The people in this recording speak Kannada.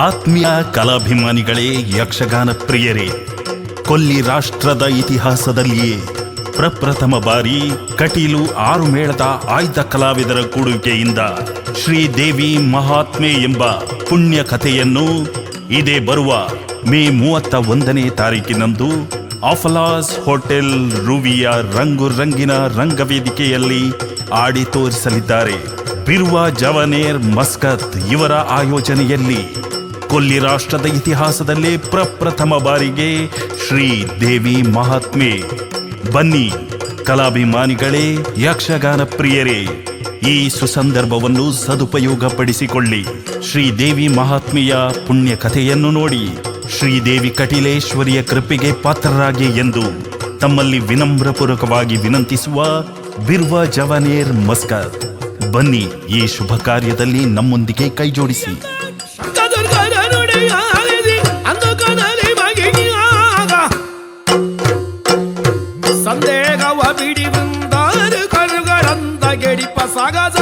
ಆತ್ಮೀಯ ಕಲಾಭಿಮಾನಿಗಳೇ, ಯಕ್ಷಗಾನ ಪ್ರಿಯರೇ, ಕೊಲ್ಲಿ ರಾಷ್ಟ್ರದ ಇತಿಹಾಸದಲ್ಲಿಯೇ ಪ್ರಪ್ರಥಮ ಬಾರಿ ಕಟೀಲು 6 ಮೇಳದ ಆಯ್ದ ಕಲಾವಿದರ ಕೂಡುವಿಕೆಯಿಂದ ಶ್ರೀದೇವಿ ಮಹಾತ್ಮೆ ಎಂಬ ಪುಣ್ಯ ಕಥೆಯನ್ನು ಇದೇ ಬರುವ ಮೇ 31ನೇ ತಾರೀಕಿನಂದು ಆಫಲಾಸ್ ಹೋಟೆಲ್ ರೂವಿಯ ರಂಗು ರಂಗಿನ ರಂಗವೇದಿಕೆಯಲ್ಲಿ ಆಡಿ ತೋರಿಸಲಿದ್ದಾರೆ. ಬಿರ್ವ ಜವಾನೇರ್ ಮಸ್ಕತ್ ಇವರ ಆಯೋಜನೆಯಲ್ಲಿ ಕೊಲ್ಲಿ ರಾಷ್ಟ್ರದ ಇತಿಹಾಸದಲ್ಲೇ ಪ್ರಪ್ರಥಮ ಬಾರಿಗೆ ಶ್ರೀದೇವಿ ಮಹಾತ್ಮೆ. ಬನ್ನಿ ಕಲಾಭಿಮಾನಿಗಳೇ, ಯಕ್ಷಗಾನ ಪ್ರಿಯರೇ, ಈ ಸುಸಂದರ್ಭವನ್ನು ಸದುಪಯೋಗಪಡಿಸಿಕೊಳ್ಳಿ. ಶ್ರೀದೇವಿ ಮಹಾತ್ಮೆಯ ಪುಣ್ಯ ಕಥೆಯನ್ನು ನೋಡಿ ಶ್ರೀದೇವಿ ಕಟೀಲೇಶ್ವರಿಯ ಕೃಪೆಗೆ ಪಾತ್ರರಾಗಿ ಎಂದು ತಮ್ಮಲ್ಲಿ ವಿನಮ್ರಪೂರ್ವಕವಾಗಿ ವಿನಂತಿಸುವ ಬಿರ್ವ ಜವಾನೇರ್ ಮಸ್ಕತ್. ಬನ್ನಿ ಈ ಶುಭ ಕಾರ್ಯದಲ್ಲಿ ನಮ್ಮೊಂದಿಗೆ ಕೈಜೋಡಿಸಿ. ಸಂದೇಹವ ಬಿಡಿ ಬಂದಾರು ಕರುಗಳಂದ ಗೆಡಿಪ ಸಾಗಜ